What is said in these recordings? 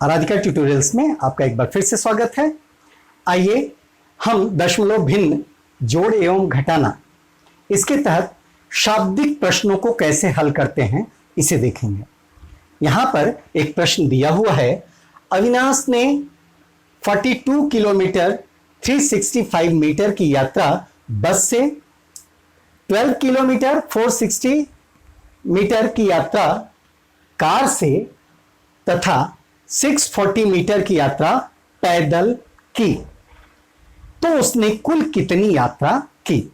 Aradhika tutorials में आपका एक बार फिर से स्वागत है। आइए हम दशमलव भिन्न जोड़ एवं घटाना इसके तहत शाब्दिक प्रश्नों को कैसे हल करते हैं इसे देखेंगे। यहां पर एक प्रश्न दिया हुआ है, अविनाश ने 42 किलोमीटर 365 मीटर की यात्रा बस से, 12 किलोमीटर 460 मीटर की यात्रा कार से तथा 640 मीटर की यात्रा पैदल की, तो उसने कुल कितनी यात्रा की।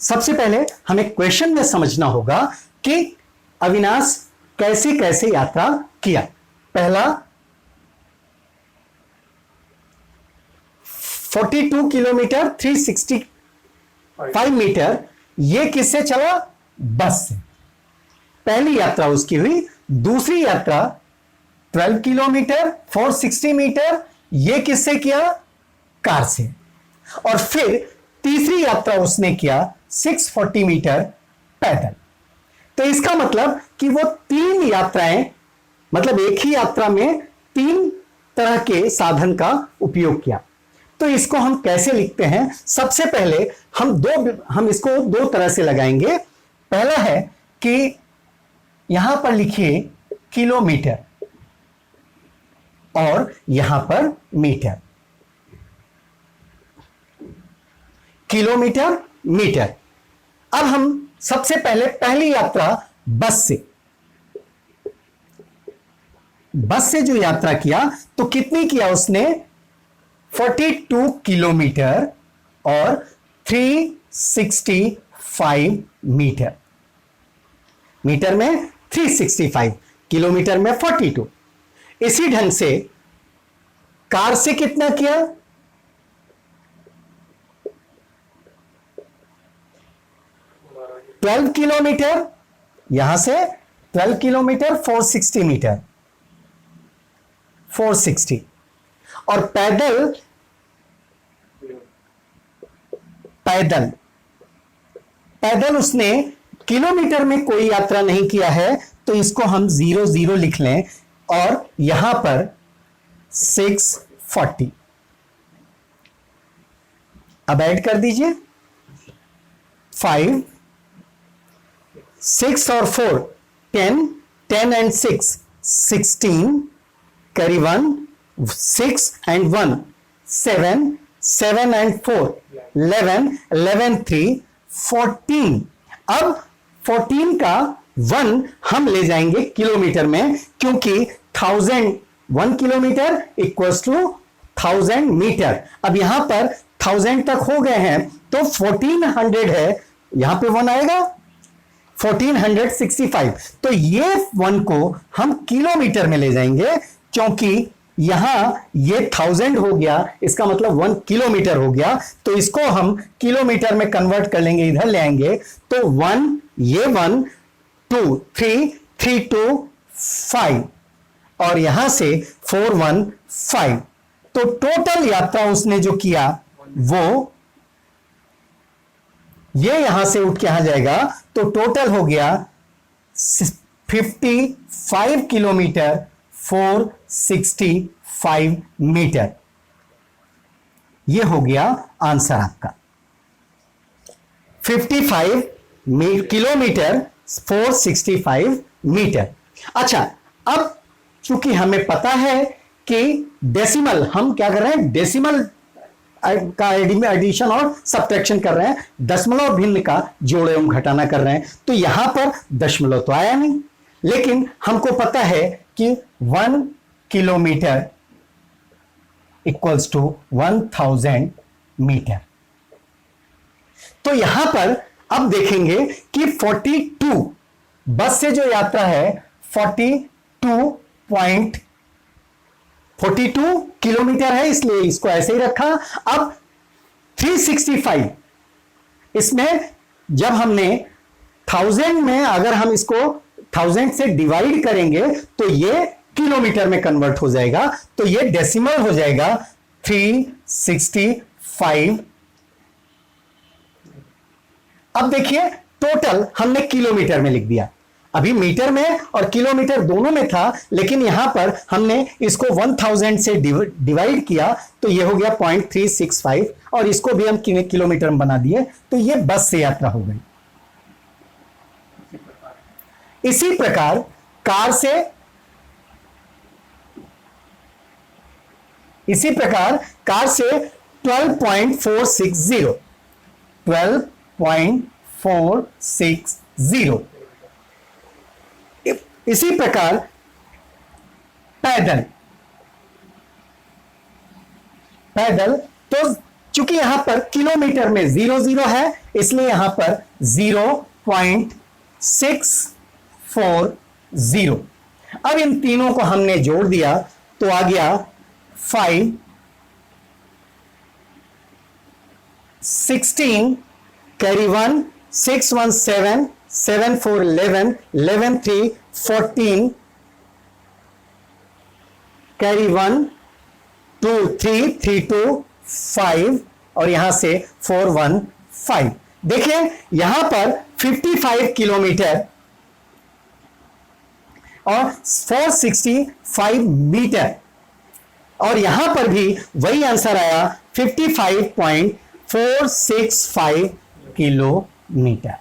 सबसे पहले हमें क्वेश्चन में समझना होगा कि अविनाश कैसे कैसे यात्रा किया। पहला 42 किलोमीटर 365 मीटर, यह किससे चला? बस से। पहली यात्रा उसकी हुई। दूसरी यात्रा 12 किलोमीटर 460 मीटर, यह किससे किया? कार से। और फिर तीसरी यात्रा उसने किया 640 मीटर पैदल। तो इसका मतलब कि वो तीन यात्राएं, मतलब एक ही यात्रा में तीन तरह के साधन का उपयोग किया। तो इसको हम कैसे लिखते हैं? सबसे पहले हम इसको दो तरह से लगाएंगे। पहला है कि यहां पर लिखिए किलोमीटर और यहां पर मीटर। Kilometre metre. अब हम सबसे पहले पहली यात्रा बस से जो यात्रा किया तो कितनी किया उसने? 42 किलोमीटर और 365 मीटर। मीटर में 365, किलोमीटर में 42। इसी ढंग से कार से कितना किया? 12 किलोमीटर, यहां से 12 किलोमीटर 460 मीटर, 460। और पैदल उसने किलोमीटर में कोई यात्रा नहीं किया है, तो इसको हम 00 लिख लें और यहां पर 640 अब ऐड कर दीजिए। 5 6 और 4 10 10 एंड 6 16, कैरी 1 6 एंड 1 7 7 एंड 4 11 11 3 14। अब 14 का 1 हम ले जाएंगे किलोमीटर में, क्योंकि 1 किलोमीटर इक्वल्स टू 1000 मीटर। अब यहां पर 1000 तक हो गए हैं, तो 1400 है, यहां पे 1 आएगा 1465। तो ये 1 को हम किलोमीटर में ले जाएंगे, क्योंकि यहां ये 1000 हो गया, इसका मतलब 1 किलोमीटर हो गया। तो इसको हम किलोमीटर में कन्वर्ट कर लेंगे, इधर ले आएंगे तो 1 ये 1 2 3 3 2 5 और यहां से 4 1 5। तो टोटल यात्रा उसने जो किया वो ये यहां से उठ के यहां जाएगा, तो टोटल हो गया 55 किलोमीटर 465 मीटर। ये हो गया आंसर आपका, 55 किलोमीटर 465 मीटर। अच्छा, अब चूंकि हमें पता है कि डेसिमल, हम क्या कर रहे हैं? डेसिमल का एडिशन और सब्ट्रैक्शन कर रहे हैं, दशमलव भिन्न का जोड़ एवं घटाना कर रहे हैं। तो यहां पर दशमलव तो आया नहीं, लेकिन हमको पता है कि 1 किलोमीटर इक्वल्स टू 1000 मीटर। तो यहां पर अब देखेंगे कि 42 बस से जो यात्रा है 42 किलोमीटर है, इसलिए इसको ऐसे ही रखा। अब 365, इसमें जब हमने 1000 में अगर हम इसको 1000 से डिवाइड करेंगे तो ये किलोमीटर में कन्वर्ट हो जाएगा, तो ये डेसिमल हो जाएगा 365। अब देखिए टोटल हमने किलोमीटर में लिख दिया। अभी मीटर में और किलोमीटर दोनों में था, लेकिन यहां पर हमने इसको 1000 से डिवाइड किया तो ये हो गया 0.365 और इसको भी हम किलोमीटर में बना दिए तो ये बस से यात्रा हो गई। इसी प्रकार कार से 12.460 इसी प्रकार पैदल तो चूंकि यहां पर किलोमीटर में 00 है इसलिए यहां पर 0.640। अब इन तीनों को हमने जोड़ दिया तो आ गया 5 16 कैरी 1 6 1 7 7 4 11 11 3 14 कैरी 1 2 3 3 2 5 और यहां से 4 1 5। देखिए यहां पर 55 किलोमीटर और 465 मीटर और यहां पर भी वही आंसर आया 55.465 किलोमीटर।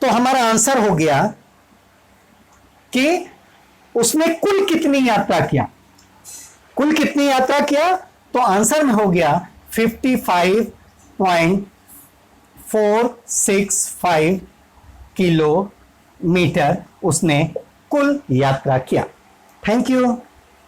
तो हमारा आंसर हो गया कि उसने कुल कितनी यात्रा किया तो आंसर में हो गया 55.465 किलोमीटर उसने कुल यात्रा किया। Thank you.